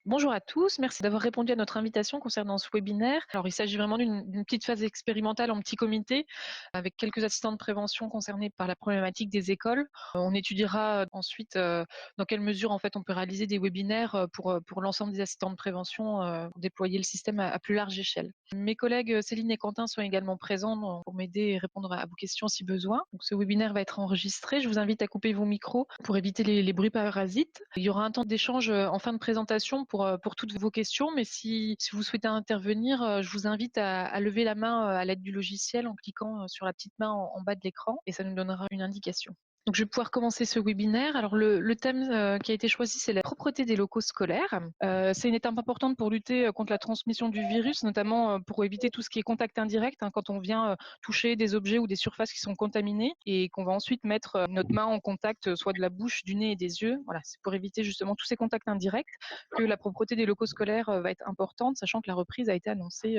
Bonjour à tous, merci d'avoir répondu à notre invitation concernant ce webinaire. Alors, il s'agit vraiment d'une petite phase expérimentale en petit comité avec quelques assistants de prévention concernés par la problématique des écoles. On étudiera ensuite dans quelle mesure en fait on peut réaliser des webinaires pour l'ensemble des assistants de prévention pour déployer le système à plus large échelle. Mes collègues Céline et Quentin sont également présents pour m'aider et répondre à vos questions si besoin. Donc, ce webinaire va être enregistré. Je vous invite à couper vos micros pour éviter les bruits parasites. Il y aura un temps d'échange en fin de présentation pour toutes vos questions, mais si vous souhaitez intervenir, je vous invite à lever la main à l'aide du logiciel en cliquant sur la petite main en bas de l'écran et ça nous donnera une indication. Donc, je vais pouvoir commencer ce webinaire. Alors, le thème qui a été choisi, c'est la propreté des locaux scolaires. C'est une étape importante pour lutter contre la transmission du virus, notamment pour éviter tout ce qui est contact indirect, quand on vient toucher des objets ou des surfaces qui sont contaminées et qu'on va ensuite mettre notre main en contact, soit de la bouche, du nez et des yeux. Voilà, c'est pour éviter justement tous ces contacts indirects que la propreté des locaux scolaires va être importante, sachant que la reprise a été annoncée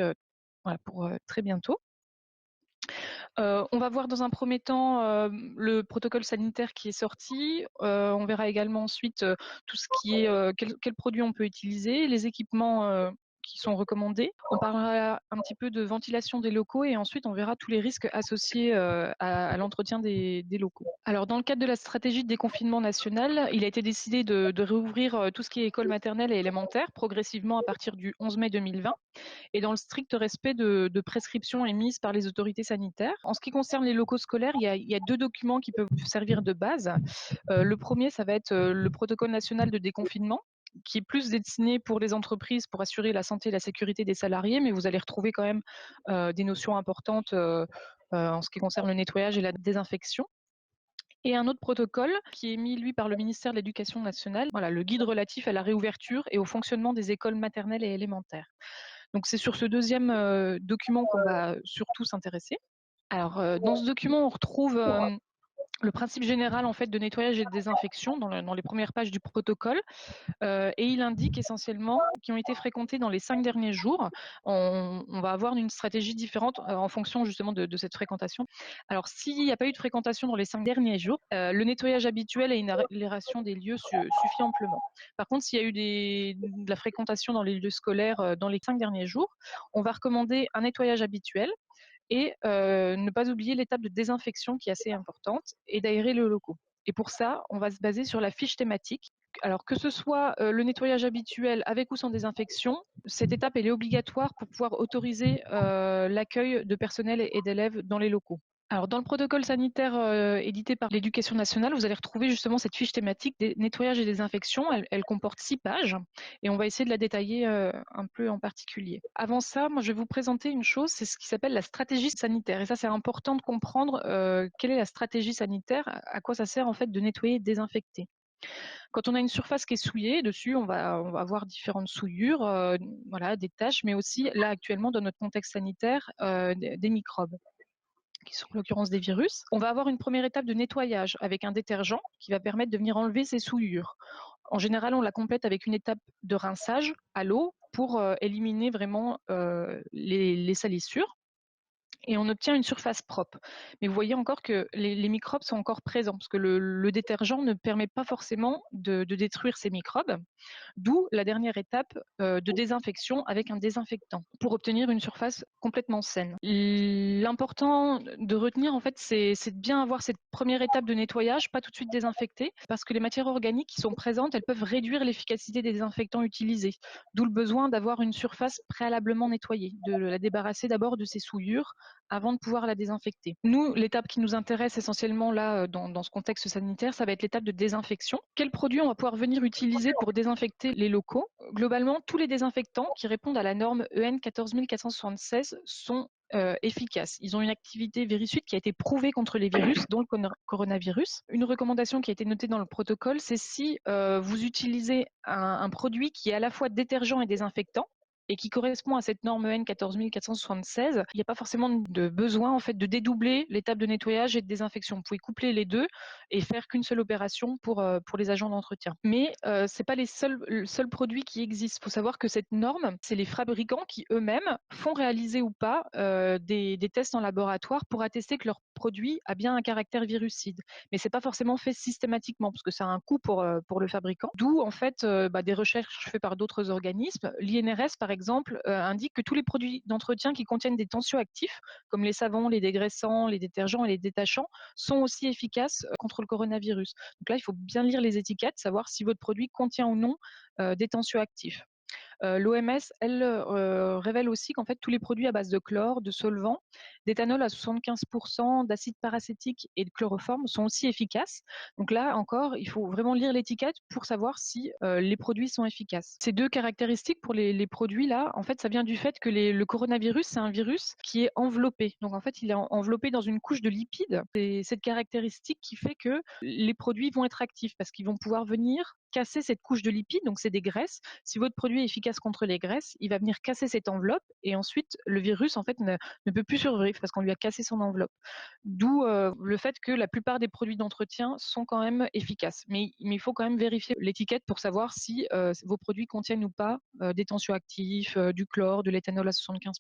voilà, pour très bientôt. On va voir dans un premier temps le protocole sanitaire qui est sorti. On verra également ensuite tout ce qui est quels produits on peut utiliser, les équipements qui sont recommandés. On parlera un petit peu de ventilation des locaux et ensuite on verra tous les risques associés à l'entretien des locaux. Alors, dans le cadre de la stratégie de déconfinement national, il a été décidé de réouvrir tout ce qui est école maternelle et élémentaire progressivement à partir du 11 mai 2020 et dans le strict respect de prescriptions émises par les autorités sanitaires. En ce qui concerne les locaux scolaires, il y a deux documents qui peuvent servir de base. Le premier, ça va être le protocole national de déconfinement, qui est plus destiné pour les entreprises pour assurer la santé et la sécurité des salariés, mais vous allez retrouver quand même des notions importantes en ce qui concerne le nettoyage et la désinfection. Et un autre protocole qui est émis, lui, par le ministère de l'Éducation nationale, voilà, le guide relatif à la réouverture et au fonctionnement des écoles maternelles et élémentaires. Donc, c'est sur ce deuxième document qu'on va surtout s'intéresser. Alors, dans ce document, on retrouve le principe général en fait de nettoyage et de désinfection dans les premières pages du protocole et il indique essentiellement qui ont été fréquentés dans les 5 derniers jours. On va avoir une stratégie différente en fonction justement de cette fréquentation. Alors, s'il n'y a pas eu de fréquentation dans les 5 derniers jours, le nettoyage habituel et une aération des lieux suffit amplement. Par contre, s'il y a eu de la fréquentation dans les lieux scolaires dans les 5 derniers jours, on va recommander un nettoyage habituel et ne pas oublier l'étape de désinfection qui est assez importante et d'aérer les locaux. Et pour ça, on va se baser sur la fiche thématique. Alors, que ce soit le nettoyage habituel avec ou sans désinfection, cette étape elle est obligatoire pour pouvoir autoriser l'accueil de personnel et d'élèves dans les locaux. Alors, dans le protocole sanitaire édité par l'Éducation nationale, vous allez retrouver justement cette fiche thématique des nettoyages et désinfections. Elle comporte 6 pages et on va essayer de la détailler un peu en particulier. Avant ça, moi, je vais vous présenter une chose, c'est ce qui s'appelle la stratégie sanitaire. Et ça, c'est important de comprendre quelle est la stratégie sanitaire, à quoi ça sert en fait de nettoyer et de désinfecter. Quand on a une surface qui est souillée, dessus, on va avoir différentes souillures, voilà, des taches, mais aussi, là, actuellement, dans notre contexte sanitaire, des microbes qui sont en l'occurrence des virus. On va avoir une première étape de nettoyage avec un détergent qui va permettre de venir enlever ces souillures. En général, on la complète avec une étape de rinçage à l'eau pour éliminer vraiment les salissures et on obtient une surface propre. Mais vous voyez encore que les microbes sont encore présents parce que le détergent ne permet pas forcément de détruire ces microbes, d'où la dernière étape de désinfection avec un désinfectant pour obtenir une surface complètement saine. L'important de retenir, en fait, c'est de bien avoir cette première étape de nettoyage, pas tout de suite désinfecter, parce que les matières organiques qui sont présentes, elles peuvent réduire l'efficacité des désinfectants utilisés, d'où le besoin d'avoir une surface préalablement nettoyée, de la débarrasser d'abord de ses souillures avant de pouvoir la désinfecter. Nous, l'étape qui nous intéresse essentiellement là, dans ce contexte sanitaire, ça va être l'étape de désinfection. Quels produits on va pouvoir venir utiliser pour désinfecter les locaux? Globalement, tous les désinfectants qui répondent à la norme EN 14476 sont efficaces. Ils ont une activité viricide qui a été prouvée contre les virus, dont le coronavirus. Une recommandation qui a été notée dans le protocole, c'est si vous utilisez un produit qui est à la fois détergent et désinfectant, et qui correspond à cette norme EN 14476, il n'y a pas forcément de besoin en fait de dédoubler l'étape de nettoyage et de désinfection. Vous pouvez coupler les deux et faire qu'une seule opération pour les agents d'entretien. Mais c'est pas le seul produit qui existe. Il faut savoir que cette norme, c'est les fabricants qui eux-mêmes font réaliser ou pas des tests en laboratoire pour attester que leur produit a bien un caractère virucide. Mais c'est pas forcément fait systématiquement parce que ça a un coût pour le fabricant. D'où en fait des recherches faites par d'autres organismes. L'INRS par exemple indique que tous les produits d'entretien qui contiennent des tensioactifs, comme les savons, les dégraissants, les détergents et les détachants, sont aussi efficaces contre le coronavirus. Donc là, il faut bien lire les étiquettes, savoir si votre produit contient ou non des tensioactifs. L'OMS, elle, révèle aussi qu'en fait, tous les produits à base de chlore, de solvant, d'éthanol à 75%, d'acide paracétique et de chloroforme sont aussi efficaces. Donc là encore, il faut vraiment lire l'étiquette pour savoir si les produits sont efficaces. Ces deux caractéristiques pour les produits là, en fait, ça vient du fait que le coronavirus, c'est un virus qui est enveloppé. Donc en fait, il est enveloppé dans une couche de lipides. C'est cette caractéristique qui fait que les produits vont être actifs parce qu'ils vont pouvoir venir casser cette couche de lipides, donc c'est des graisses. Si votre produit est efficace contre les graisses, il va venir casser cette enveloppe et ensuite le virus en fait ne peut plus survivre parce qu'on lui a cassé son enveloppe. D'où le fait que la plupart des produits d'entretien sont quand même efficaces. Mais il faut quand même vérifier l'étiquette pour savoir si vos produits contiennent ou pas des tensioactifs, du chlore, de l'éthanol à 75%.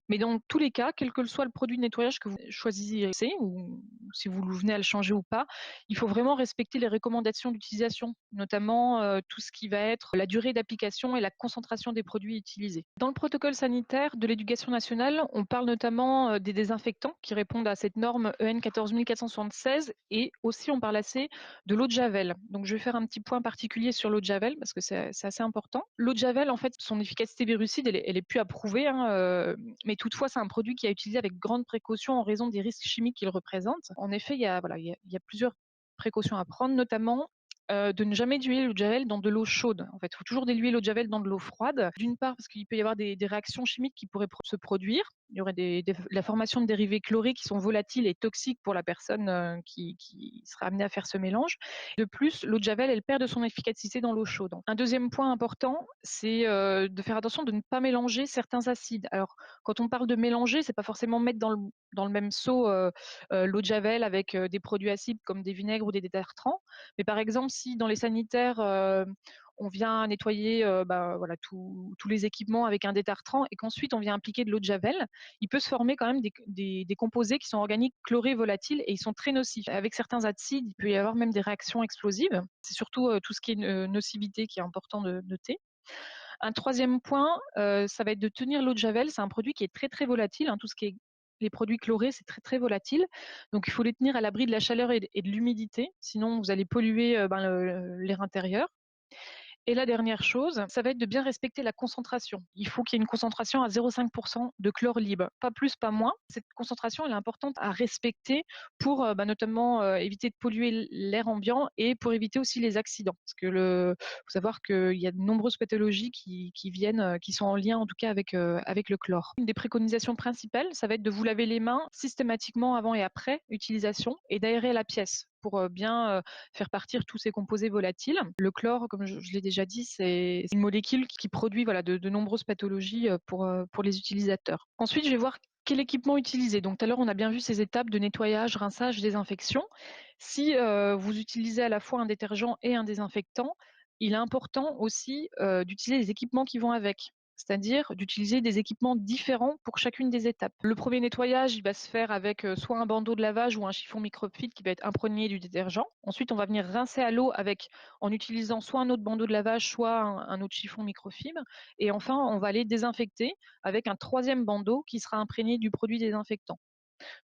Mais dans tous les cas, quel que soit le produit de nettoyage que vous choisissez ou si vous venez à le changer ou pas, il faut vraiment respecter les recommandations d'utilisation, notamment tout ce qui va être la durée d'application et la concentration des produits utilisés. Dans le protocole sanitaire de l'éducation nationale, on parle notamment des désinfectants qui répondent à cette norme EN 14476 et aussi on parle assez de l'eau de Javel. Donc je vais faire un petit point particulier sur l'eau de Javel parce que c'est assez important. L'eau de Javel, en fait, son efficacité virucide, elle est plus approuvée, hein, mais toutefois c'est un produit qui est utilisé avec grande précaution en raison des risques chimiques qu'il représente. En effet, il y a plusieurs précautions à prendre, notamment de ne jamais diluer l'eau de Javel dans de l'eau chaude. En fait, il faut toujours diluer l'eau de Javel dans de l'eau froide. D'une part, parce qu'il peut y avoir des réactions chimiques qui pourraient se produire. Il y aurait la formation de dérivés chlorés qui sont volatiles et toxiques pour la personne qui sera amenée à faire ce mélange. De plus, l'eau de Javel, elle perd de son efficacité dans l'eau chaude. Un deuxième point important, c'est de faire attention de ne pas mélanger certains acides. Alors, quand on parle de mélanger, c'est pas forcément mettre dans le même seau l'eau de Javel avec des produits acides comme des vinaigres ou des détartrants. Mais par exemple, si dans les sanitaires, on vient nettoyer voilà, tous les équipements avec un détartrant et qu'ensuite on vient appliquer de l'eau de Javel, il peut se former quand même des composés qui sont organiques chlorés volatiles et ils sont très nocifs. Avec certains acides, il peut y avoir même des réactions explosives. C'est surtout tout ce qui est nocivité qui est important de noter. Un troisième point, ça va être de tenir l'eau de Javel. C'est un produit qui est très très volatile. Tout ce qui est les produits chlorés, c'est très très volatile. Donc il faut les tenir à l'abri de la chaleur et de l'humidité. Sinon, vous allez polluer l'air intérieur. Et la dernière chose, ça va être de bien respecter la concentration. Il faut qu'il y ait une concentration à 0,5% de chlore libre, pas plus, pas moins. Cette concentration, elle est importante à respecter pour notamment éviter de polluer l'air ambiant et pour éviter aussi les accidents. Parce que faut savoir qu'il y a de nombreuses pathologies qui viennent, qui sont en lien en tout cas avec le chlore. Une des préconisations principales, ça va être de vous laver les mains systématiquement avant et après utilisation et d'aérer la pièce pour bien faire partir tous ces composés volatiles. Le chlore, comme je l'ai déjà dit, c'est une molécule qui produit voilà, de nombreuses pathologies pour les utilisateurs. Ensuite, je vais voir quel équipement utiliser. Donc tout à l'heure, on a bien vu ces étapes de nettoyage, rinçage, désinfection. Si vous utilisez à la fois un détergent et un désinfectant, il est important aussi d'utiliser les équipements qui vont avec, c'est-à-dire d'utiliser des équipements différents pour chacune des étapes. Le premier nettoyage, il va se faire avec soit un bandeau de lavage ou un chiffon microfibre qui va être imprégné du détergent. Ensuite, on va venir rincer à l'eau en utilisant soit un autre bandeau de lavage, soit un autre chiffon microfibre. Et enfin, on va aller désinfecter avec un troisième bandeau qui sera imprégné du produit désinfectant.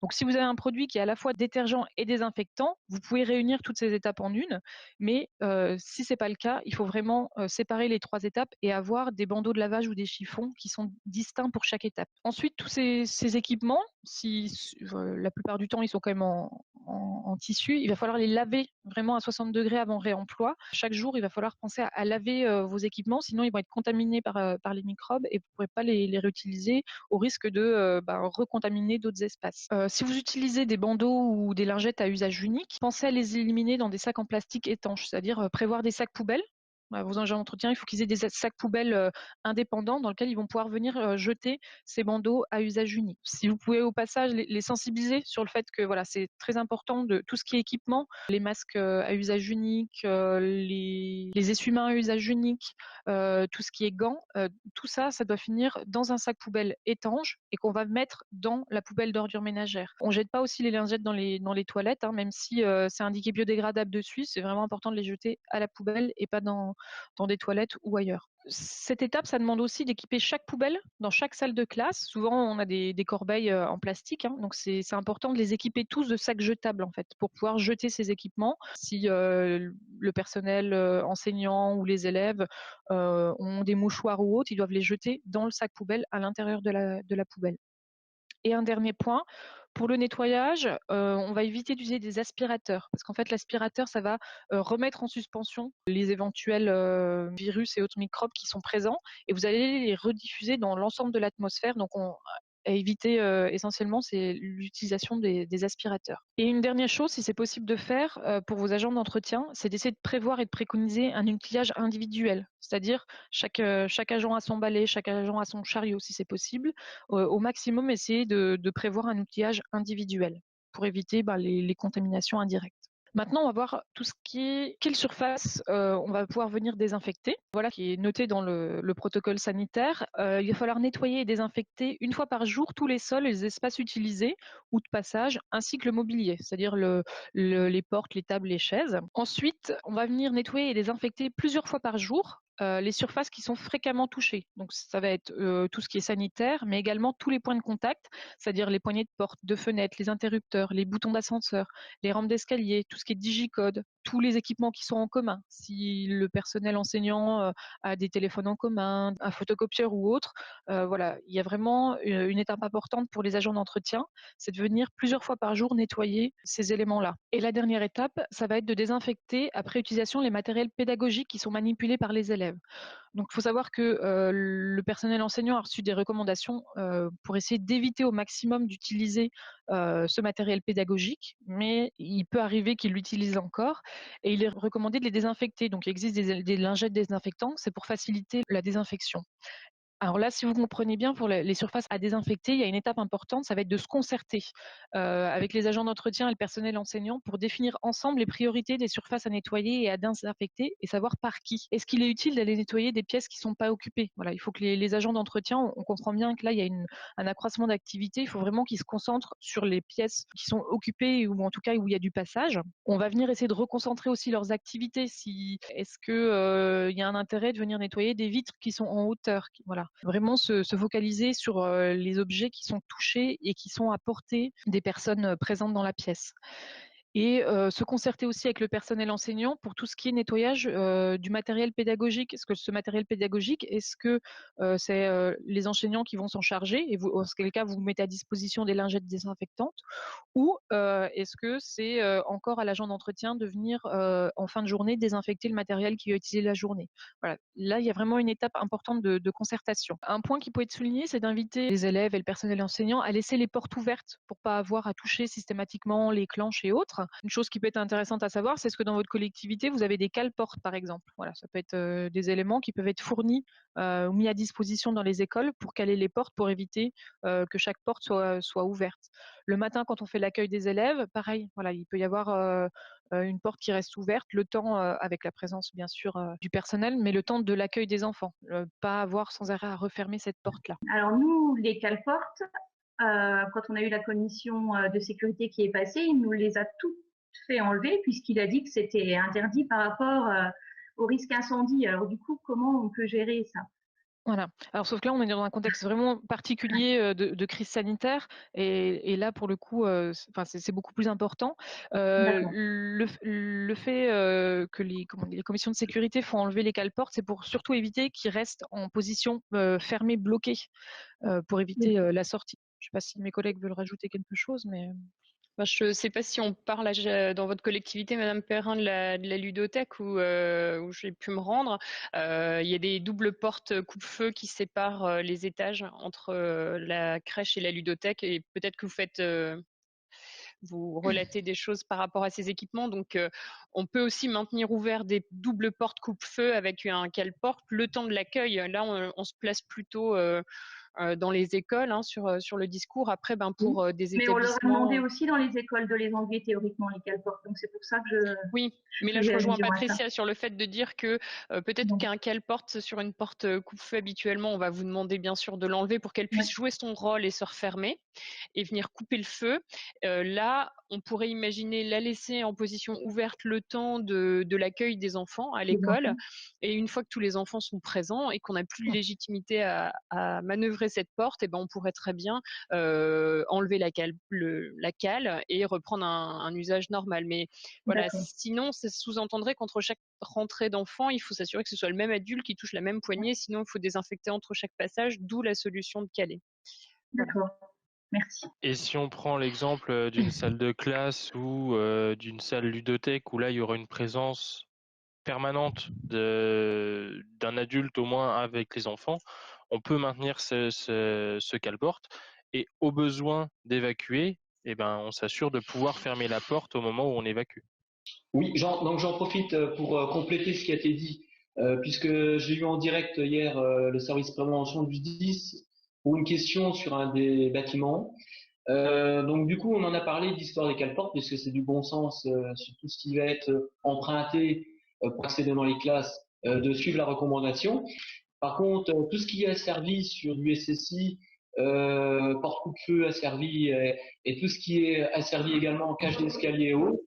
Donc, si vous avez un produit qui est à la fois détergent et désinfectant, vous pouvez réunir toutes ces étapes en une. Mais si ce n'est pas le cas, il faut vraiment séparer les trois étapes et avoir des bandeaux de lavage ou des chiffons qui sont distincts pour chaque étape. Ensuite, tous ces équipements, la plupart du temps, ils sont quand même en tissu, il va falloir les laver vraiment à 60 degrés avant réemploi. Chaque jour, il va falloir penser à laver vos équipements, sinon ils vont être contaminés par les microbes et vous ne pourrez pas les réutiliser au risque de recontaminer d'autres espaces. Si vous utilisez des bandeaux ou des lingettes à usage unique, pensez à les éliminer dans des sacs en plastique étanches, c'est-à-dire prévoir des sacs poubelles Vos agents d'entretien, il faut qu'ils aient des sacs poubelles indépendants dans lesquels ils vont pouvoir venir jeter ces bandeaux à usage unique. Si vous pouvez au passage les sensibiliser sur le fait que voilà, c'est très important de tout ce qui est équipement, les masques à usage unique, les essuie-mains à usage unique, tout ce qui est gants, tout ça, ça doit finir dans un sac poubelle étanche et qu'on va mettre dans la poubelle d'ordures ménagères. On jette pas aussi les lingettes dans les toilettes, hein, même si c'est indiqué biodégradable dessus, c'est vraiment important de les jeter à la poubelle et pas dans des toilettes ou ailleurs. Cette étape, ça demande aussi d'équiper chaque poubelle dans chaque salle de classe. Souvent, on a des corbeilles en plastique, hein, donc c'est important de les équiper tous de sacs jetables en fait, pour pouvoir jeter ces équipements. Si le personnel enseignant ou les élèves ont des mouchoirs ou autres, ils doivent les jeter dans le sac poubelle à l'intérieur de la poubelle. Et un dernier point, pour le nettoyage, on va éviter d'user des aspirateurs parce qu'en fait l'aspirateur, ça va remettre en suspension les éventuels virus et autres microbes qui sont présents et vous allez les rediffuser dans l'ensemble de l'atmosphère. Donc à éviter essentiellement, c'est l'utilisation des aspirateurs. Et une dernière chose, si c'est possible de faire pour vos agents d'entretien, c'est d'essayer de prévoir et de préconiser un outillage individuel, c'est-à-dire chaque agent a son balai, chaque agent a son chariot si c'est possible. Au maximum, essayer de prévoir un outillage individuel pour éviter les contaminations indirectes. Maintenant, on va voir tout ce qui est quelle surface on va pouvoir venir désinfecter. Voilà qui est noté dans le protocole sanitaire. Il va falloir nettoyer et désinfecter une fois par jour tous les sols et les espaces utilisés ou de passage, ainsi que le mobilier, c'est-à-dire les portes, les tables, les chaises. Ensuite, on va venir nettoyer et désinfecter plusieurs fois par jour les surfaces qui sont fréquemment touchées. Donc ça va être tout ce qui est sanitaire, mais également tous les points de contact, c'est-à-dire les poignées de porte, de fenêtres, les interrupteurs, les boutons d'ascenseur, les rampes d'escalier, tout ce qui est digicode, tous les équipements qui sont en commun. Si le personnel enseignant a des téléphones en commun, un photocopieur ou autre, voilà, il y a vraiment une étape importante pour les agents d'entretien, c'est de venir plusieurs fois par jour nettoyer ces éléments-là. Et la dernière étape, ça va être de désinfecter après utilisation les matériels pédagogiques qui sont manipulés par les élèves. Donc, il faut savoir que le personnel enseignant a reçu des recommandations pour essayer d'éviter au maximum d'utiliser ce matériel pédagogique, mais il peut arriver qu'il l'utilise encore et il est recommandé de les désinfecter. Donc, il existe des lingettes désinfectantes, c'est pour faciliter la désinfection. Alors là, si vous comprenez bien, pour les surfaces à désinfecter, il y a une étape importante, ça va être de se concerter avec les agents d'entretien et le personnel enseignant pour définir ensemble les priorités des surfaces à nettoyer et à désinfecter et savoir par qui. Est-ce qu'il est utile d'aller nettoyer des pièces qui ne sont pas occupées? Voilà, il faut que les agents d'entretien, on comprend bien que là, il y a un accroissement d'activité, il faut vraiment qu'ils se concentrent sur les pièces qui sont occupées ou en tout cas où il y a du passage. On va venir essayer de reconcentrer aussi leurs activités. Est-ce qu'il y a un intérêt de venir nettoyer des vitres qui sont en hauteur? Voilà. Vraiment se focaliser sur les objets qui sont touchés et qui sont à portée des personnes présentes dans la pièce. Et se concerter aussi avec le personnel enseignant pour tout ce qui est nettoyage du matériel pédagogique. Est-ce que ce matériel pédagogique, est-ce que c'est les enseignants qui vont s'en charger et vous, en quel cas vous mettez à disposition des lingettes désinfectantes ou est-ce que c'est encore à l'agent d'entretien de venir en fin de journée désinfecter le matériel qui va utiliser la journée? Voilà. Là, il y a vraiment une étape importante de concertation. Un point qui peut être souligné, c'est d'inviter les élèves et le personnel enseignant à laisser les portes ouvertes pour pas avoir à toucher systématiquement les clenches et autres. Une chose qui peut être intéressante à savoir, c'est ce que dans votre collectivité, vous avez des cale-portes, par exemple. Voilà, ça peut être des éléments qui peuvent être fournis ou mis à disposition dans les écoles pour caler les portes, pour éviter que chaque porte soit ouverte. Le matin, quand on fait l'accueil des élèves, pareil, voilà, il peut y avoir une porte qui reste ouverte, le temps, avec la présence bien sûr du personnel, mais le temps de l'accueil des enfants, pas avoir sans arrêt à refermer cette porte-là. Alors nous, les cale-portes, quand on a eu la commission de sécurité qui est passée, il nous les a toutes fait enlever puisqu'il a dit que c'était interdit par rapport au risque incendie. Alors du coup, comment on peut gérer ça? Voilà. Alors sauf que là, on est dans un contexte vraiment particulier de crise sanitaire et là, pour le coup, c'est beaucoup plus important. D'accord. Le fait que les commissions de sécurité font enlever les cale-portes, c'est pour surtout éviter qu'ils restent en position fermée, bloquée, pour éviter Oui. la sortie. Je ne sais pas si mes collègues veulent rajouter quelque chose, mais Bah, je ne sais pas si on parle dans votre collectivité, Madame Perrin, de la ludothèque où j'ai pu me rendre. Il y a des doubles portes coupe-feu qui séparent les étages entre la crèche et la ludothèque. Et peut-être que vous faites vous relatez des choses par rapport à ces équipements. Donc, on peut aussi maintenir ouvert des doubles portes coupe-feu avec un cale-porte le temps de l'accueil. Là, on se place plutôt dans les écoles, hein, sur le discours. Après, Oui. pour des Mais on leur a demandé établissements. aussi dans les écoles de les enlever théoriquement, les cale-portes. Donc c'est pour ça que Oui, je mais là, je faisais rejoins allusion à ça. Patricia sur le fait de dire que peut-être Donc, qu'un cale-porte sur une porte coupe-feu habituellement, on va vous demander bien sûr de l'enlever pour qu'elle puisse ouais, jouer son rôle et se refermer et venir couper le feu. Là, on pourrait imaginer la laisser en position ouverte le temps de l'accueil des enfants à les l'école. enfants. Et une fois que tous les enfants sont présents et qu'on n'a plus de Ouais, légitimité à manœuvrer cette porte, et ben on pourrait très bien enlever la cale et reprendre un usage normal. Mais voilà, d'accord, sinon, ça sous-entendrait qu'entre chaque rentrée d'enfant, il faut s'assurer que ce soit le même adulte qui touche la même poignée, sinon il faut désinfecter entre chaque passage, d'où la solution de caler. Voilà. d'accord. Merci. Et si on prend l'exemple d'une salle de classe ou d'une salle ludothèque où là il y aura une présence permanente d'un adulte au moins avec les enfants, on peut maintenir ce cale-porte et au besoin d'évacuer, eh ben, on s'assure de pouvoir fermer la porte au moment où on évacue. Oui, donc j'en profite pour compléter ce qui a été dit, puisque j'ai eu en direct hier le service prévention du 10 pour une question sur un des bâtiments. Donc du coup, on en a parlé d'histoire des cale-portes, puisque c'est du bon sens sur tout ce qui va être emprunté pour accéder dans les classes, de suivre la recommandation. Par contre, tout ce qui est servi sur du SSI, porte coupe-feu asservi et tout ce qui est asservi également en cage d'escalier haut,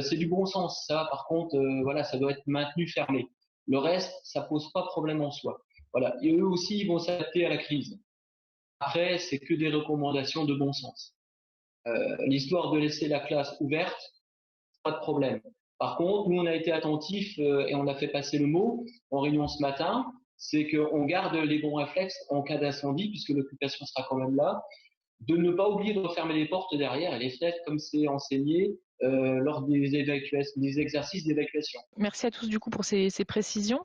c'est du bon sens. Ça, par contre, voilà, ça doit être maintenu fermé. Le reste, ça pose pas de problème en soi. Voilà. Et eux aussi, ils vont s'adapter à la crise. Après, c'est que des recommandations de bon sens. L'histoire de laisser la classe ouverte, pas de problème. Par contre, nous, on a été attentifs et on a fait passer le mot en réunion ce matin, c'est qu'on garde les bons réflexes en cas d'incendie, puisque l'occupation sera quand même là, de ne pas oublier de refermer les portes derrière et les fenêtres comme c'est enseigné lors des exercices d'évacuation. Merci à tous du coup pour ces précisions.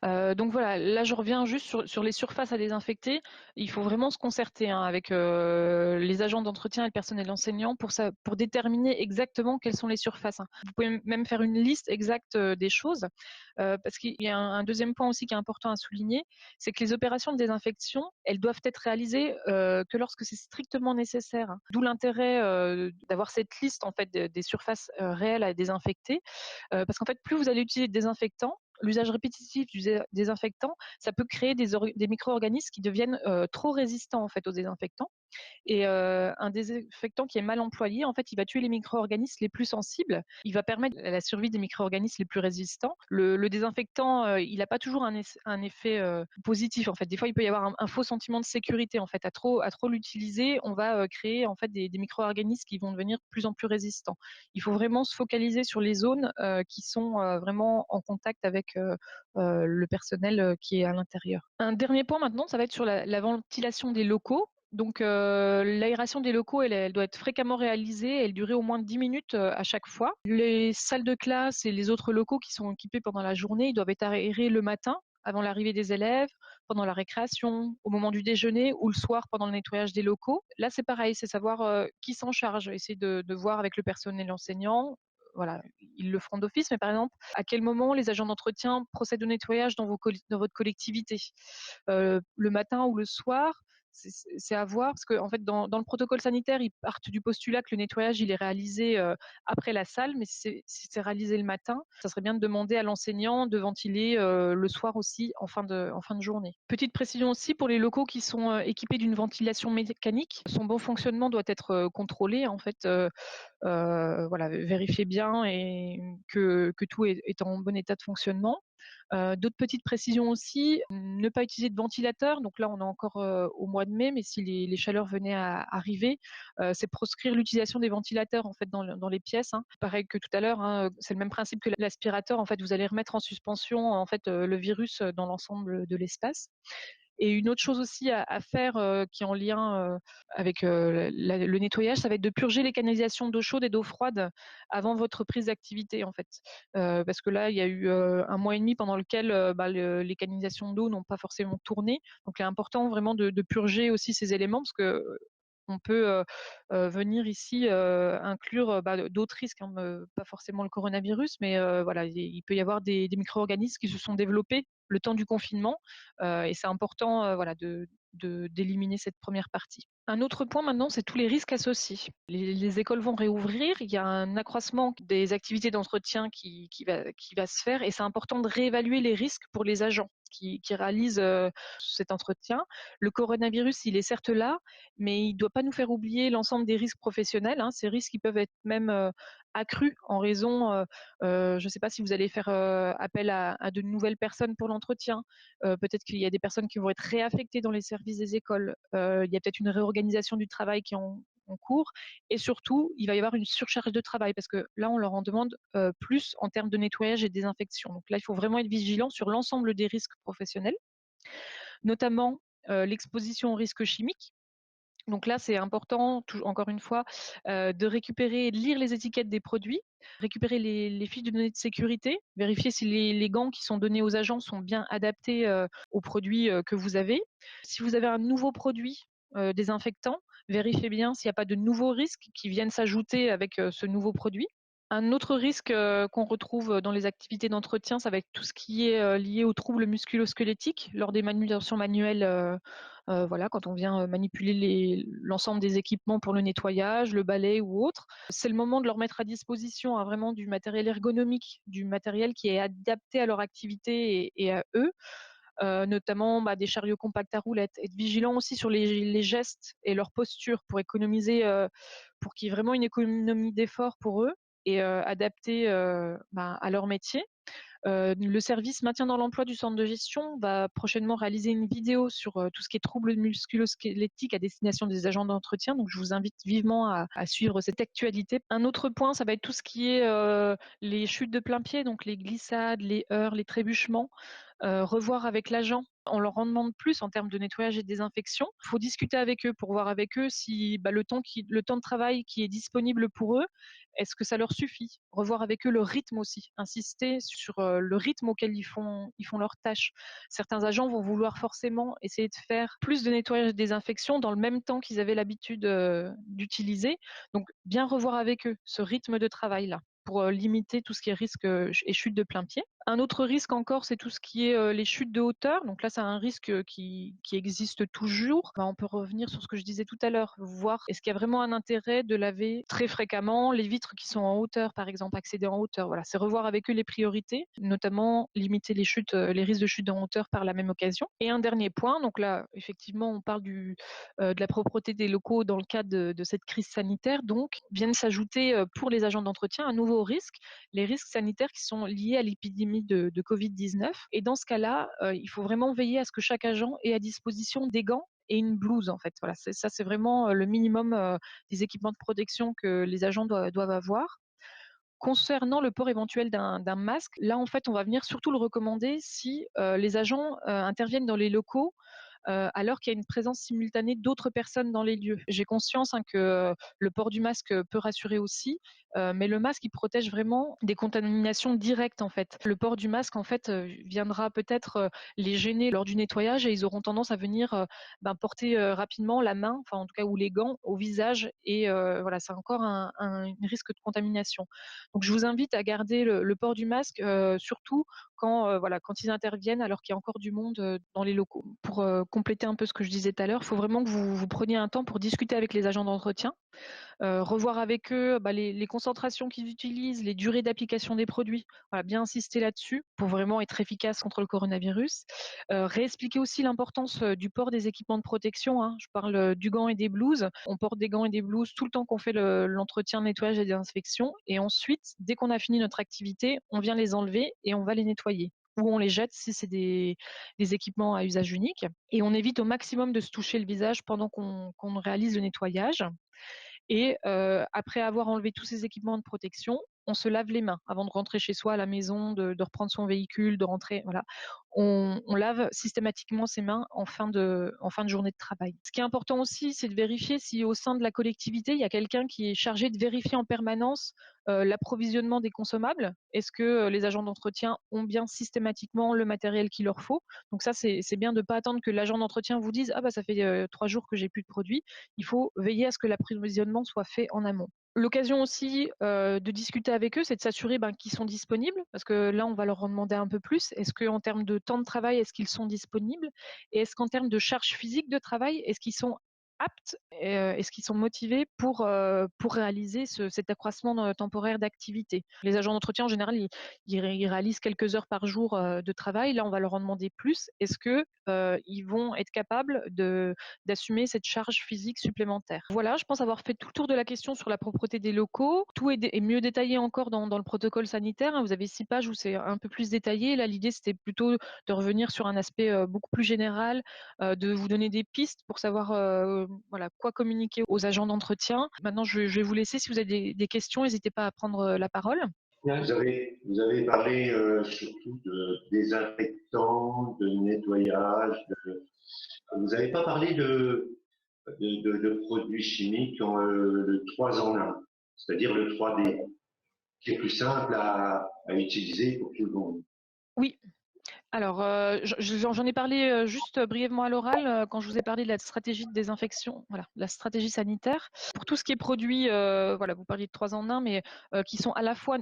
Donc voilà, là je reviens juste sur les surfaces à désinfecter. Il faut vraiment se concerter avec les agents d'entretien et le personnel enseignant pour déterminer exactement quelles sont les surfaces. Vous pouvez même faire une liste exacte des choses, parce qu'il y a un deuxième point aussi qui est important à souligner, c'est que les opérations de désinfection, elles doivent être réalisées que lorsque c'est strictement nécessaire. D'où l'intérêt d'avoir cette liste en fait des surfaces réelles à désinfecter, parce qu'en fait plus vous allez utiliser de désinfectants, l'usage répétitif du désinfectant, ça peut créer des micro-organismes qui deviennent trop résistants en fait aux désinfectants. Et un désinfectant qui est mal employé, en fait, il va tuer les micro-organismes les plus sensibles. Il va permettre la survie des micro-organismes les plus résistants. Le désinfectant, il n'a pas toujours un effet positif. En fait, des fois, il peut y avoir un faux sentiment de sécurité. En fait, à trop l'utiliser, on va créer en fait des micro-organismes qui vont devenir de plus en plus résistants. Il faut vraiment se focaliser sur les zones qui sont vraiment en contact avec le personnel qui est à l'intérieur. Un dernier point maintenant, ça va être sur la ventilation des locaux. Donc l'aération des locaux, elle doit être fréquemment réalisée, elle durer au moins 10 minutes à chaque fois. Les salles de classe et les autres locaux qui sont équipés pendant la journée, ils doivent être aérés le matin, avant l'arrivée des élèves, pendant la récréation, au moment du déjeuner ou le soir pendant le nettoyage des locaux. Là, c'est pareil, c'est savoir qui s'en charge, essayer de voir avec le personnel enseignant. Voilà, ils le feront d'office, mais par exemple, à quel moment les agents d'entretien procèdent au nettoyage dans votre collectivité, le matin ou le soir, c'est à voir parce qu'en fait, dans le protocole sanitaire, ils partent du postulat que le nettoyage il est réalisé après la salle, mais si c'est réalisé le matin, ça serait bien de demander à l'enseignant de ventiler le soir aussi en fin de journée. Petite précision aussi pour les locaux qui sont équipés d'une ventilation mécanique, son bon fonctionnement doit être contrôlé en fait. Voilà, vérifier bien et que tout est en bon état de fonctionnement. D'autres petites précisions aussi, ne pas utiliser de ventilateur. Donc là, on est encore au mois de mai, mais si les chaleurs venaient à arriver, c'est proscrire l'utilisation des ventilateurs en fait dans les pièces. Pareil que tout à l'heure, c'est le même principe que l'aspirateur. En fait, vous allez remettre en suspension en fait le virus dans l'ensemble de l'espace. Et une autre chose aussi à faire qui est en lien avec le nettoyage, ça va être de purger les canalisations d'eau chaude et d'eau froide avant votre prise d'activité en fait. Parce que là, il y a eu 1 mois et demi pendant lequel les canalisations d'eau n'ont pas forcément tourné. Donc il est important vraiment de purger aussi ces éléments parce que On peut venir ici inclure d'autres risques, hein, pas forcément le coronavirus, mais voilà, il peut y avoir des micro-organismes qui se sont développés le temps du confinement, et c'est important voilà, d'éliminer cette première partie. Un autre point maintenant, c'est tous les risques associés. Les écoles vont réouvrir, il y a un accroissement des activités d'entretien qui va se faire, et c'est important de réévaluer les risques pour les agents qui réalisent cet entretien. Le coronavirus, il est certes là, mais il ne doit pas nous faire oublier l'ensemble des risques professionnels, hein. Ces risques qui peuvent être même accrus en raison, je ne sais pas si vous allez faire appel à de nouvelles personnes pour l'entretien. Peut-être qu'il y a des personnes qui vont être réaffectées dans les services des écoles. Il y a peut-être une réorganisation du travail qui est en cours. Et surtout, il va y avoir une surcharge de travail parce que là, on leur en demande plus en termes de nettoyage et désinfection. Donc là, il faut vraiment être vigilant sur l'ensemble des risques professionnels, notamment l'exposition aux risques chimiques. Donc là, c'est important, encore une fois, de récupérer et de lire les étiquettes des produits, récupérer les fiches de données de sécurité, vérifier si les gants qui sont donnés aux agents sont bien adaptés aux produits que vous avez. Si vous avez un nouveau produit désinfectant, vérifiez bien s'il n'y a pas de nouveaux risques qui viennent s'ajouter avec ce nouveau produit. Un autre risque qu'on retrouve dans les activités d'entretien, ça va être tout ce qui est lié aux troubles musculo-squelettiques lors des manipulations manuelles. Voilà, quand on vient manipuler l'ensemble des équipements pour le nettoyage, le balai ou autre. C'est le moment de leur mettre à disposition vraiment du matériel ergonomique, du matériel qui est adapté à leur activité et à eux. Notamment des chariots compacts à roulettes. Être vigilant aussi sur les gestes et leur posture pour économiser, pour qu'il y ait vraiment une économie d'effort pour eux et adapté à leur métier. Le service maintien dans l'emploi du centre de gestion va prochainement réaliser une vidéo sur tout ce qui est troubles musculo-squelettiques à destination des agents d'entretien. Donc, je vous invite vivement à suivre cette actualité. Un autre point, ça va être tout ce qui est les chutes de plein pied, donc les glissades, les heurts, les trébuchements. Revoir avec l'agent. On leur en demande plus en termes de nettoyage et de désinfection. Il faut discuter avec eux pour voir avec eux si le temps de travail qui est disponible pour eux, est-ce que ça leur suffit? Revoir avec eux le rythme aussi, insister sur le rythme auquel ils font leurs tâches. Certains agents vont vouloir forcément essayer de faire plus de nettoyage et de désinfection dans le même temps qu'ils avaient l'habitude d'utiliser. Donc, bien revoir avec eux ce rythme de travail-là pour limiter tout ce qui est risque et chute de plein pied. Un autre risque encore, c'est tout ce qui est les chutes de hauteur. Donc là, c'est un risque qui existe toujours. On peut revenir sur ce que je disais tout à l'heure, voir est-ce qu'il y a vraiment un intérêt de laver très fréquemment les vitres qui sont en hauteur, par exemple, accéder en hauteur. Voilà, c'est revoir avec eux les priorités, notamment limiter les chutes, les risques de chute en hauteur par la même occasion. Et un dernier point, donc là, effectivement, on parle de la propreté des locaux dans le cadre de cette crise sanitaire. Donc, viennent s'ajouter pour les agents d'entretien un nouveau risque, les risques sanitaires qui sont liés à l'épidémie de Covid-19. Et dans ce cas-là, il faut vraiment veiller à ce que chaque agent ait à disposition des gants et une blouse, en fait. Voilà, c'est vraiment le minimum des équipements de protection que les agents doivent avoir. Concernant le port éventuel d'un masque, là, en fait, on va venir surtout le recommander si les agents interviennent dans les locaux alors qu'il y a une présence simultanée d'autres personnes dans les lieux. J'ai conscience que le port du masque peut rassurer aussi, mais le masque, il protège vraiment des contaminations directes, en fait. Le port du masque, en fait, viendra peut-être les gêner lors du nettoyage et ils auront tendance à venir porter rapidement la main, enfin en tout cas, ou les gants au visage et voilà, c'est encore un risque de contamination. Donc je vous invite à garder le port du masque, surtout quand ils interviennent alors qu'il y a encore du monde dans les locaux. Pour compléter un peu ce que je disais tout à l'heure, il faut vraiment que vous preniez un temps pour discuter avec les agents d'entretien, revoir avec eux les concentrations qu'ils utilisent, les durées d'application des produits. Voilà, bien insister là-dessus pour vraiment être efficace contre le coronavirus. Réexpliquer aussi l'importance du port des équipements de protection, hein. Je parle du gant et des blouses. On porte des gants et des blouses tout le temps qu'on fait l'entretien, nettoyage et désinfection. Et ensuite, dès qu'on a fini notre activité, on vient les enlever et on va les nettoyer. Ou on les jette si c'est des équipements à usage unique. Et on évite au maximum de se toucher le visage pendant qu'on réalise le nettoyage. Et après avoir enlevé tous ces équipements de protection, on se lave les mains avant de rentrer chez soi à la maison, de reprendre son véhicule, de rentrer. Voilà. on lave systématiquement ses mains en fin de journée de travail. Ce qui est important aussi, c'est de vérifier si au sein de la collectivité, il y a quelqu'un qui est chargé de vérifier en permanence l'approvisionnement des consommables. Est-ce que les agents d'entretien ont bien systématiquement le matériel qu'il leur faut? Donc ça, c'est bien de ne pas attendre que l'agent d'entretien vous dise « Ah bah ça fait 3 jours que j'ai plus de produits ». Il faut veiller à ce que l'approvisionnement soit fait en amont. L'occasion aussi de discuter avec eux, c'est de s'assurer qu'ils sont disponibles, parce que là, on va leur en demander un peu plus. Est-ce qu'en termes de temps de travail, est-ce qu'ils sont disponibles? Et est-ce qu'en termes de charge physique de travail, est-ce qu'ils sont aptes, est-ce qu'ils sont motivés pour réaliser cet accroissement temporaire d'activité? Les agents d'entretien, en général, ils réalisent quelques heures par jour de travail. Là, on va leur en demander plus. Est-ce que ils vont être capables d'assumer cette charge physique supplémentaire? Voilà, je pense avoir fait tout le tour de la question sur la propreté des locaux. Tout est mieux détaillé encore dans le protocole sanitaire, hein. Vous avez 6 pages où c'est un peu plus détaillé. Là, l'idée, c'était plutôt de revenir sur un aspect beaucoup plus général, de vous donner des pistes pour savoir voilà, quoi communiquer aux agents d'entretien. Maintenant, je vais vous laisser. Si vous avez des questions, n'hésitez pas à prendre la parole. Vous avez parlé surtout de désinfectants, de nettoyage. Vous n'avez pas parlé de produits chimiques qui ont le 3 en 1, c'est-à-dire le 3D, qui est plus simple à utiliser pour tout le monde. Oui. Alors, j'en ai parlé juste brièvement à l'oral quand je vous ai parlé de la stratégie de désinfection, voilà, la stratégie sanitaire. Pour tout ce qui est produit, voilà, vous parliez de 3 en 1, mais qui sont à la fois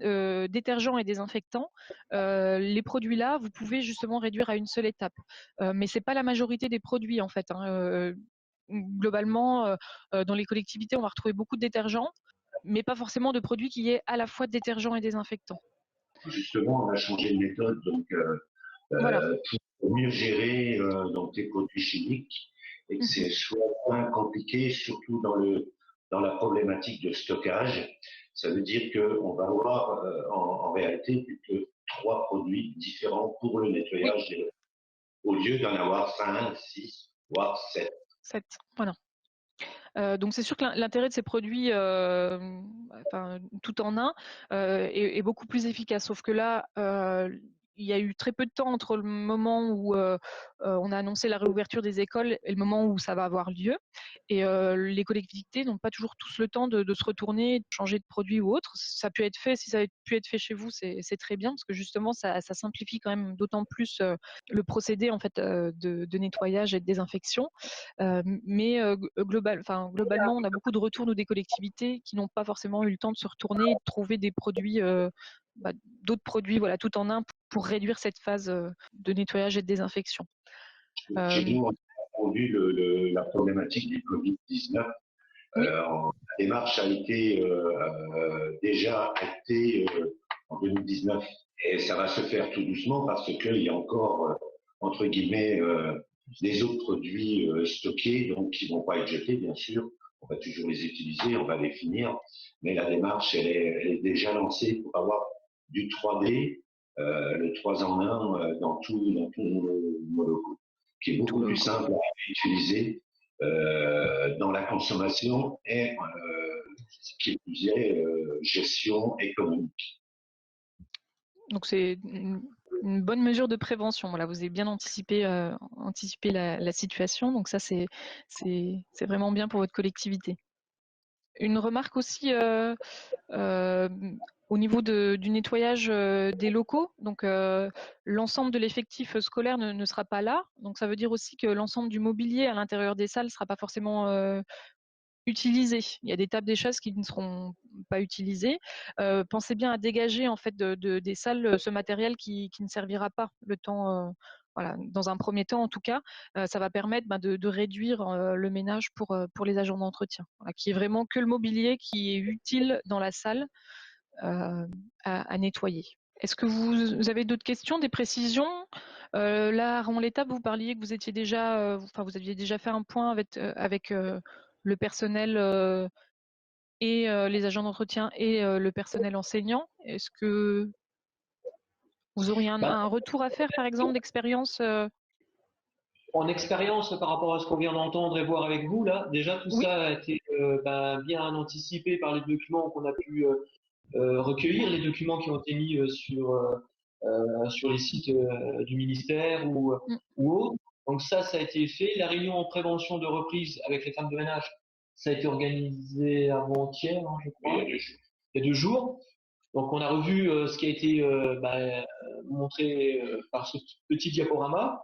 détergents et désinfectants. Les produits-là, vous pouvez justement réduire à une seule étape. Mais c'est pas la majorité des produits en fait, hein. Globalement, dans les collectivités, on va retrouver beaucoup de détergents, mais pas forcément de produits qui est à la fois détergents et désinfectants. Justement, on a changé de méthode Voilà. pour mieux gérer donc les produits chimiques et que c'est soit moins compliqué, surtout dans la problématique de stockage. Ça veut dire qu'on va avoir en réalité plus que 3 produits différents pour le nettoyage des locaux, au lieu d'en avoir 5, 6, voire 7. 7, voilà. Donc c'est sûr que l'intérêt de ces produits tout en un est beaucoup plus efficace. Sauf que là, il y a eu très peu de temps entre le moment où on a annoncé la réouverture des écoles et le moment où ça va avoir lieu. Et les collectivités n'ont pas toujours tous le temps de se retourner, de changer de produit ou autre. Ça a pu être fait, si ça a pu être fait chez vous, c'est très bien parce que justement, ça simplifie quand même d'autant plus le procédé en fait de nettoyage et de désinfection. Mais globalement, on a beaucoup de retours, nous, des collectivités qui n'ont pas forcément eu le temps de se retourner et de trouver des produits, d'autres produits, voilà, tout en un pour réduire cette phase de nettoyage et de désinfection. Chez nous, on a entendu la problématique du Covid-19. Oui. La démarche a été déjà actée en 2019 et ça va se faire tout doucement parce qu'il y a encore, entre guillemets, des autres produits stockés, donc qui ne vont pas être jetés, bien sûr. On va toujours les utiliser, on va les finir, mais la démarche, elle est déjà lancée pour avoir du 3D, le 3 en 1 dans tous nos locaux, qui est beaucoup plus simple à utiliser dans la consommation et ce qui est plus gestion économique. Donc c'est une bonne mesure de prévention. Voilà, vous avez bien anticipé la situation, donc ça c'est vraiment bien pour votre collectivité. Une remarque aussi au niveau du nettoyage des locaux. Donc l'ensemble de l'effectif scolaire ne sera pas là. Donc ça veut dire aussi que l'ensemble du mobilier à l'intérieur des salles ne sera pas forcément utilisé. Il y a des tables, des chaises qui ne seront pas utilisées. Pensez bien à dégager en fait des salles ce matériel qui ne servira pas le temps. Voilà, dans un premier temps en tout cas, ça va permettre de réduire le ménage pour les agents d'entretien. Voilà, qui est vraiment que le mobilier qui est utile dans la salle à nettoyer. Est-ce que vous avez d'autres questions, des précisions? Là, à Ramon l'Étape, vous parliez que vous étiez déjà, vous aviez déjà fait un point avec le personnel et les agents d'entretien et le personnel enseignant. Est-ce que vous auriez un retour à faire, par exemple, d'expérience En expérience par rapport à ce qu'on vient d'entendre et voir avec vous, là, déjà tout ça a été bien anticipé par les documents qu'on a pu recueillir, les documents qui ont été mis sur les sites du ministère ou autres. Donc ça a été fait. La réunion en prévention de reprise avec les femmes de ménage, ça a été organisé avant-hier, hein, je crois, il y a 2 jours. Donc on a revu ce qui a été montré par ce petit diaporama.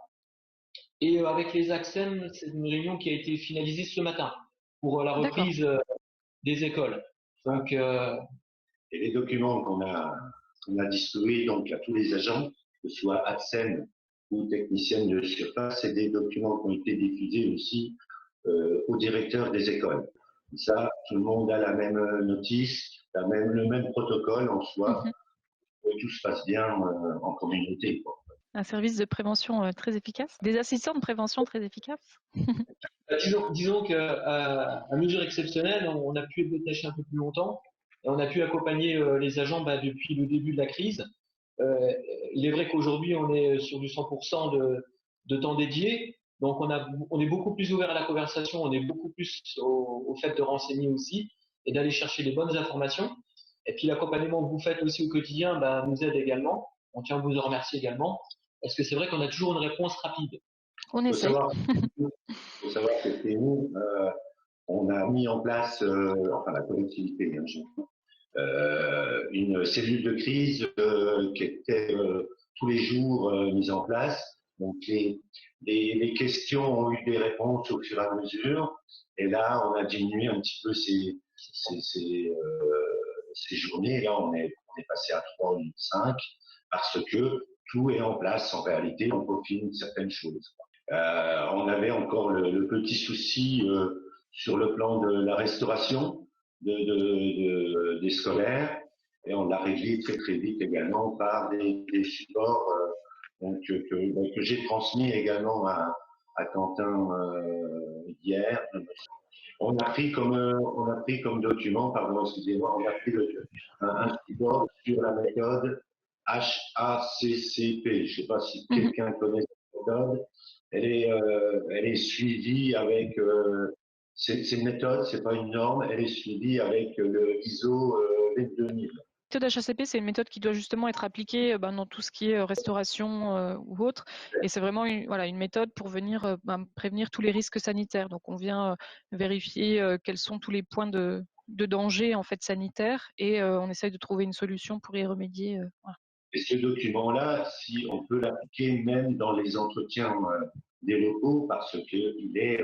Et avec les AXEM, c'est une réunion qui a été finalisée ce matin pour la reprise des écoles. Donc, et les documents qu'on a distribués donc à tous les agents, que ce soit AXEM ou techniciennes de surface, c'est des documents qui ont été diffusés aussi aux directeurs des écoles. Et ça, tout le monde a la même notice, le même protocole en soi, que tout se passe bien en communauté, quoi. Un service de prévention très efficace, des assistants de prévention très efficaces. Disons qu'à mesure exceptionnelle, on a pu être détaché un peu plus longtemps et on a pu accompagner les agents depuis le début de la crise. Il est vrai qu'aujourd'hui, on est sur du 100% de temps dédié. Donc, on est beaucoup plus ouvert à la conversation, on est beaucoup plus au fait de renseigner aussi et d'aller chercher les bonnes informations. Et puis, l'accompagnement que vous faites aussi au quotidien nous aide également. On tient à vous en remercier également. Parce que c'est vrai qu'on a toujours une réponse rapide. On essaie. Il faut savoir que chez nous, on a mis en place, enfin la collectivité, une cellule de crise qui était tous les jours mise en place. Donc les questions ont eu des réponses au fur et à mesure. Et là, on a diminué un petit peu ces journées. Là, on est passé à 3 ou 5 parce que tout est en place. En réalité, on peaufine certaines choses. On avait encore le petit souci sur le plan de la restauration des scolaires et on l'a réglé très très vite également par des supports que j'ai transmis également à Quentin hier. On a pris comme document, pardon, excusez-moi, on a pris un support sur la méthode HACCP. Je ne sais pas si quelqu'un connaît cette méthode. Elle est suivie avec. C'est une méthode, c'est pas une norme. Elle est suivie avec le ISO 22000. La méthode HACCP, c'est une méthode qui doit justement être appliquée dans tout ce qui est restauration ou autre. Et c'est vraiment une méthode pour venir prévenir tous les risques sanitaires. Donc on vient vérifier quels sont tous les points de danger en fait sanitaire et on essaye de trouver une solution pour y remédier. Voilà. Et ce document-là, si on peut l'appliquer même dans les entretiens des locaux, parce qu'il est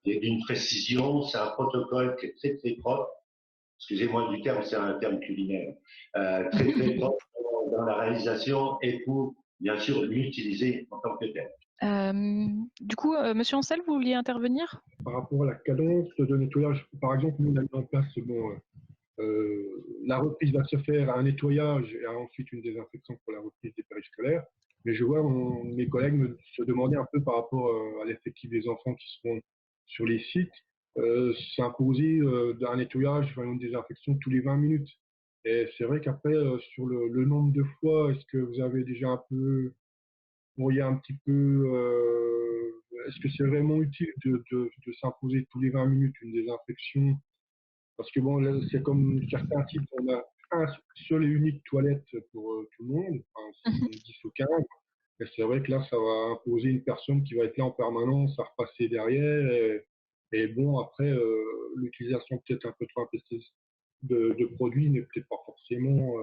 d'une précision, c'est un protocole qui est très très propre. Excusez-moi du terme, c'est un terme culinaire. Très très propre dans la réalisation et pour bien sûr l'utiliser en tant que tel. Du coup, Monsieur Ancel, vous vouliez intervenir? Par rapport à la cadence de nettoyage, par exemple, nous on a mis en place la reprise va se faire à un nettoyage et ensuite une désinfection pour la reprise des périscolaires. Mais je vois mes collègues se demander un peu par rapport à l'effectif des enfants qui seront sur les sites, s'imposer un nettoyage, une désinfection tous les 20 minutes. Et c'est vrai qu'après, sur le nombre de fois, est-ce que vous avez déjà un peu, il y a un petit peu, est-ce que c'est vraiment utile de s'imposer tous les 20 minutes une désinfection? Parce que bon, c'est comme certains types, on a un seul et unique toilette pour tout le monde, enfin, 10 ou 15. Et c'est vrai que là, ça va imposer une personne qui va être là en permanence à repasser derrière. Et bon, après, l'utilisation peut-être un peu trop intensive de produits n'est peut-être pas forcément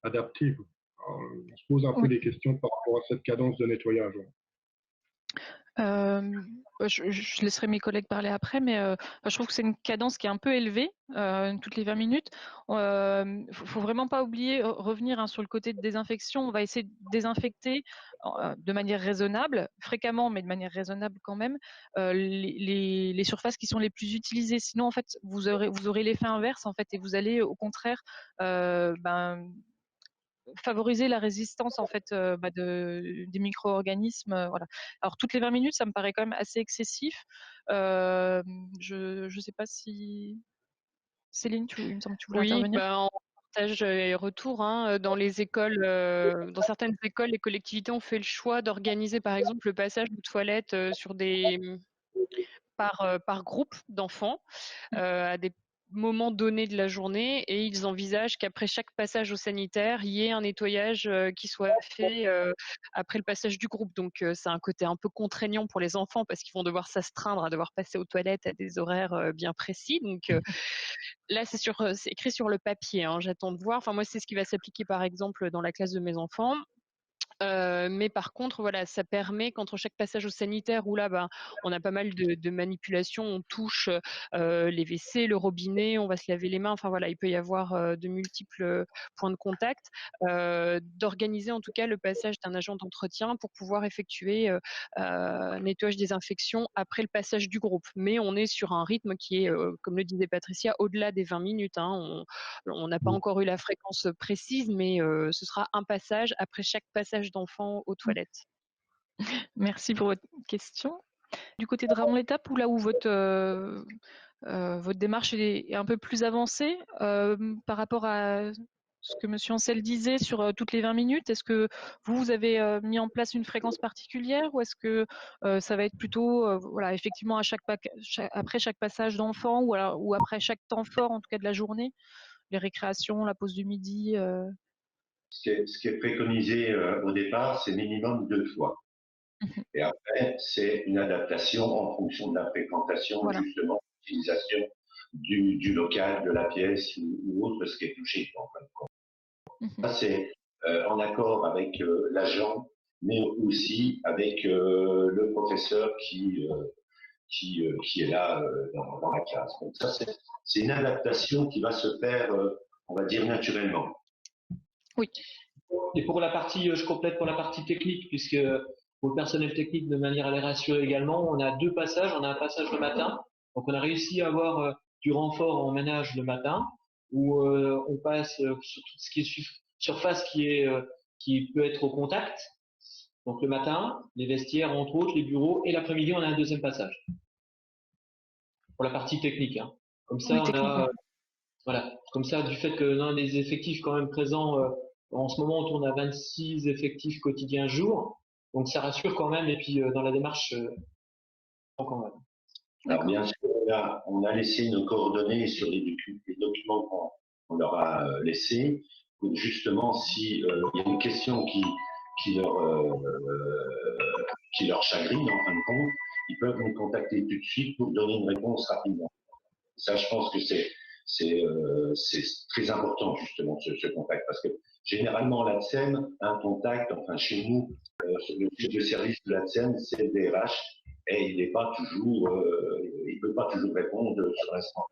adaptée. Alors, on se pose un peu des questions par rapport à cette cadence de nettoyage. Je laisserai mes collègues parler après, mais je trouve que c'est une cadence qui est un peu élevée, toutes les 20 minutes. Faut vraiment pas oublier, revenir sur le côté de désinfection. On va essayer de désinfecter de manière raisonnable, fréquemment, mais de manière raisonnable quand même, les surfaces qui sont les plus utilisées. Sinon, en fait, vous aurez l'effet inverse, en fait, et vous allez au contraire favoriser la résistance en fait des micro-organismes. Voilà. Alors toutes les 20 minutes, ça me paraît quand même assez excessif. Je sais pas si Céline, il me semble que tu voulais intervenir. On partage les retours dans les écoles, dans certaines écoles, les collectivités ont fait le choix d'organiser par exemple le passage aux toilettes par groupe d'enfants à des moment donné de la journée et ils envisagent qu'après chaque passage au sanitaire, il y ait un nettoyage qui soit fait après le passage du groupe. Donc c'est un côté un peu contraignant pour les enfants parce qu'ils vont devoir s'astreindre à devoir passer aux toilettes à des horaires bien précis. Donc là, c'est écrit sur le papier, hein, j'attends de voir. Enfin, moi, c'est ce qui va s'appliquer par exemple dans la classe de mes enfants. Mais par contre, voilà, ça permet qu'entre chaque passage au sanitaire où là, on a pas mal de manipulations, on touche les WC, le robinet, on va se laver les mains. Enfin voilà, il peut y avoir de multiples points de contact. D'organiser en tout cas le passage d'un agent d'entretien pour pouvoir effectuer nettoyage des infections après le passage du groupe. Mais on est sur un rythme qui est, comme le disait Patricia, au-delà des 20 minutes. Hein. On n'a pas encore eu la fréquence précise, mais ce sera un passage après chaque passage d'enfant aux toilettes. Merci pour votre question. Du côté de Ramon l'étape, où là où votre démarche est un peu plus avancée par rapport à ce que Monsieur Ancel disait sur toutes les 20 minutes, est-ce que vous avez mis en place une fréquence particulière ou est-ce que ça va être plutôt voilà, effectivement après chaque passage d'enfant ou après chaque temps fort en tout cas de la journée, les récréations, la pause du midi Ce qui est préconisé au départ, c'est minimum 2 fois. Et après, c'est une adaptation en fonction de la fréquentation, Voilà. justement, l'utilisation du local, de la pièce ou autre, ce qui est touché. En fin de compte. Ça, c'est en accord avec l'agent, mais aussi avec le professeur qui est là dans la classe. Donc ça, c'est une adaptation qui va se faire, on va dire, naturellement. Oui. Et pour la partie, je complète pour la partie technique, puisque pour le personnel technique, de manière à les rassurer également, on a 2 passages. On a un passage le matin, donc on a réussi à avoir du renfort en ménage le matin, où on passe sur tout ce qui est surface qui peut être au contact. Donc le matin, les vestiaires entre autres, les bureaux, et l'après-midi on a un deuxième passage. Pour la partie technique. Hein. Comme ça, oui, voilà. Comme ça, du fait que l'un des effectifs quand même présents, en ce moment, on tourne à 26 effectifs quotidiens jour. Donc, ça rassure quand même. Et puis, dans la démarche, quand même. Alors, bien sûr, on a laissé nos coordonnées sur les documents qu'on leur a laissés. Pour justement, si il y a une question qui leur chagrine, en fin de compte, ils peuvent nous contacter tout de suite pour donner une réponse rapidement. Ça, je pense que c'est très important, justement, ce contact, parce que généralement, l'ADSEM, un contact, enfin, chez nous, le service de l'ADSEM, c'est le DRH, et il peut pas toujours répondre sur l'instant.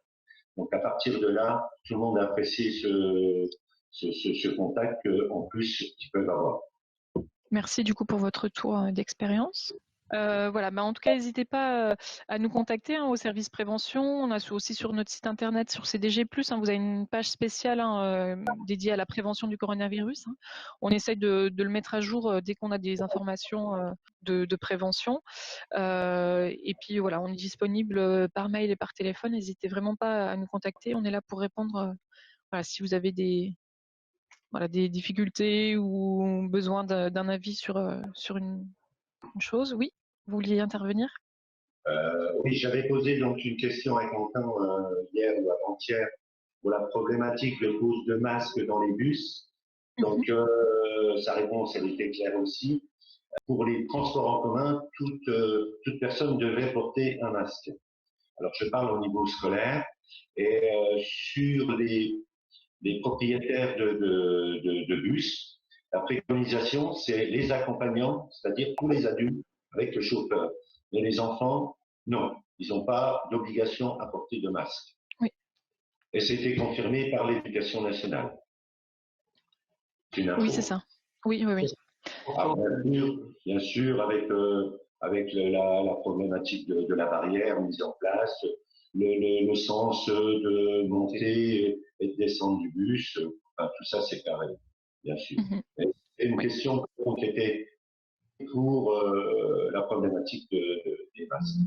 Donc, à partir de là, tout le monde a apprécié ce contact qu'en plus, ils peuvent avoir. Merci du coup pour votre retour d'expérience. Voilà, en tout cas, n'hésitez pas à nous contacter au service prévention. On a aussi sur notre site internet, sur CDG+, vous avez une page spéciale dédiée à la prévention du coronavirus. On essaye de le mettre à jour dès qu'on a des informations de prévention. Et puis voilà, on est disponible par mail et par téléphone. N'hésitez vraiment pas à nous contacter. On est là pour répondre voilà, si vous avez des difficultés ou besoin d'un avis sur une chose. Oui, vous vouliez intervenir? Oui, j'avais posé donc une question à Quentin hier ou avant-hier pour la problématique de cause de masques dans les bus. Donc, sa réponse, elle était claire aussi. Pour les transports en commun, toute personne devrait porter un masque. Alors, je parle au niveau scolaire et sur les propriétaires de bus, la préconisation, c'est les accompagnants, c'est-à-dire tous les adultes avec le chauffeur. Mais les enfants, non, ils n'ont pas d'obligation à porter de masque. Oui. Et c'était confirmé par l'éducation nationale. Oui, c'est ça. Oui. Alors, bien sûr, avec la problématique de la barrière mise en place, le sens de monter et de descendre du bus, enfin, tout ça c'est pareil, bien sûr. C'est une question qui était pour la problématique des masques.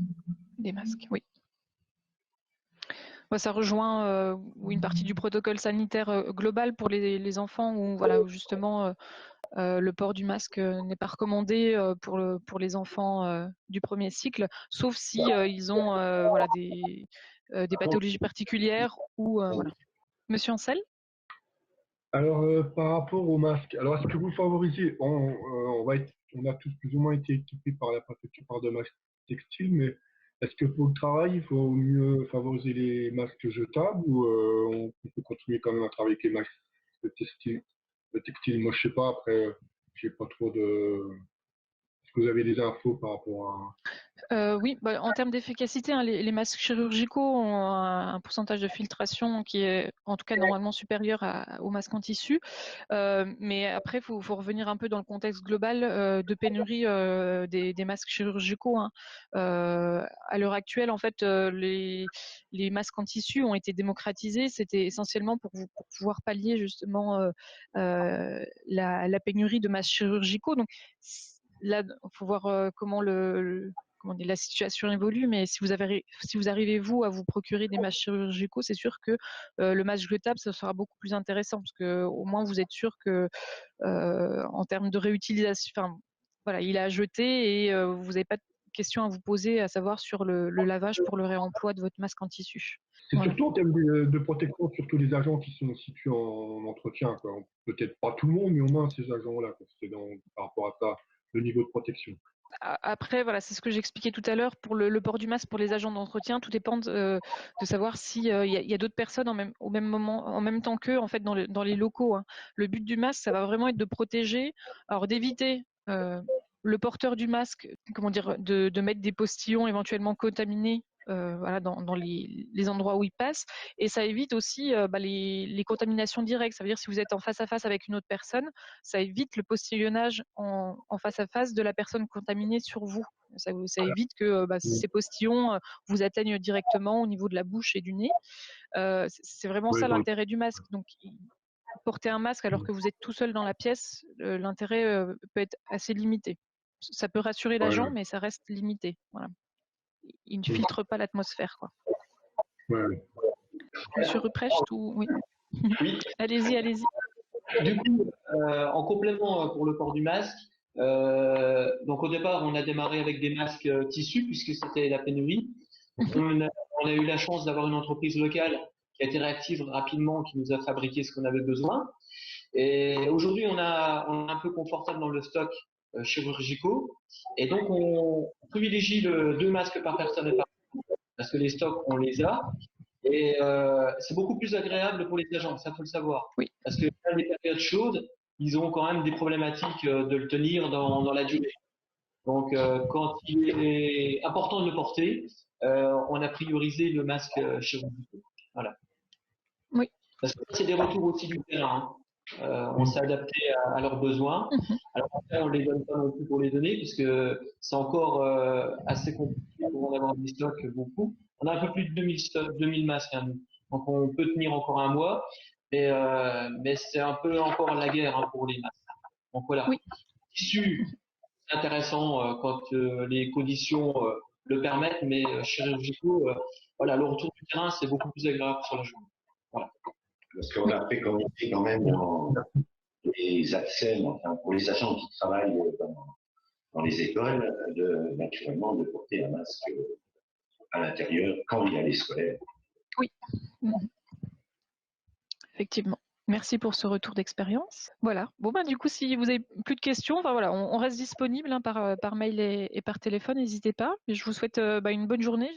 Des masques, oui. Ça rejoint une partie du protocole sanitaire global pour les enfants où, voilà, où justement le port du masque n'est pas recommandé pour les enfants du premier cycle, sauf si ils ont voilà, des pathologies particulières ou voilà. Monsieur Ancel? Alors, par rapport au masque, alors est-ce que vous favorisez, on a tous plus ou moins été équipés par la préfecture par de masques textiles, mais est-ce que pour le travail, il faut mieux favoriser les masques jetables ou on peut continuer quand même à travailler avec les masques de textile, moi, je sais pas, après, j'ai pas trop de... Est-ce que vous avez des infos par rapport à... Oui, bah, en termes d'efficacité, hein, les masques chirurgicaux ont un pourcentage de filtration qui est en tout cas normalement supérieur aux masques en tissu. Mais après, faut revenir un peu dans le contexte global de pénurie des masques chirurgicaux, hein. À l'heure actuelle, en fait, les masques en tissu ont été démocratisés. C'était essentiellement pour pouvoir pallier justement la pénurie de masques chirurgicaux. Donc là, il faut voir comment comment dire, la situation évolue, mais si vous arrivez vous à vous procurer des masques chirurgicaux, c'est sûr que le masque jetable, ça sera beaucoup plus intéressant parce que au moins vous êtes sûr que en termes de réutilisation, enfin voilà, il est à jeter et vous n'avez pas de questions à vous poser, à savoir sur le lavage pour le réemploi de votre masque en tissu. C'est Voilà. surtout en termes de protection, surtout les agents qui sont situés en entretien, quoi. Peut-être pas tout le monde, mais au moins ces agents-là, quoi. C'est par rapport à ça, le niveau de protection. Après, voilà, c'est ce que j'expliquais tout à l'heure pour le port du masque pour les agents d'entretien. Tout dépend de savoir s'il y a d'autres personnes au même moment, en même temps qu'eux, en fait, dans les locaux, hein. Le but du masque, ça va vraiment être de protéger, alors d'éviter le porteur du masque, comment dire, de mettre des postillons éventuellement contaminés. Voilà, dans les endroits où il passe, et ça évite aussi les contaminations directes. Ça veut dire si vous êtes en face à face avec une autre personne, ça évite le postillonnage en face à face de la personne contaminée sur vous. Ça évite que ces postillons vous atteignent directement au niveau de la bouche et du nez. C'est vraiment Oui, ça l'intérêt du masque. Donc, porter un masque alors que vous êtes tout seul dans la pièce, l'intérêt peut être assez limité. Ça peut rassurer l'agent, mais ça reste limité. Voilà. Il ne filtre pas l'atmosphère, quoi. Ouais. Monsieur Ruprecht ou oui. Oui. Allez-y. Du coup, en complément pour le port du masque, donc au départ, on a démarré avec des masques tissus puisque c'était la pénurie. On a eu la chance d'avoir une entreprise locale qui a été réactive rapidement, qui nous a fabriqué ce qu'on avait besoin. Et aujourd'hui, on est un peu confortable dans le stock chirurgicaux. Et donc, on privilégie 2 masques par personne et par parce que les stocks, on les a. Et c'est beaucoup plus agréable pour les agents, ça faut le savoir. Oui. Parce que dans les périodes chaudes, ils ont quand même des problématiques de le tenir dans la durée. Donc quand il est important de le porter, on a priorisé le masque chirurgical. Voilà. Oui. Parce que c'est des retours aussi du terrain, hein. On s'est adapté à leurs besoins. Alors après, on les donne pas non plus pour les donner, puisque c'est encore assez compliqué pour en avoir des stocks beaucoup. On a un peu plus de 2000 masques, hein, nous. Donc on peut tenir encore un mois, mais c'est un peu encore la guerre, hein, pour les masques. Donc voilà. Oui. Tissu, c'est intéressant quand les conditions le permettent, mais chirurgicaux, voilà, le retour du terrain, c'est beaucoup plus agréable sur la journée. Voilà. Parce qu'on a préconisé quand même dans les accès, enfin, pour les agents qui travaillent dans les écoles, naturellement de porter un masque à l'intérieur quand il y a les scolaires. Oui. Effectivement. Merci pour ce retour d'expérience. Voilà. Bon du coup, si vous avez plus de questions, enfin voilà, on reste disponible, hein, par mail et par téléphone. N'hésitez pas. Et je vous souhaite une bonne journée.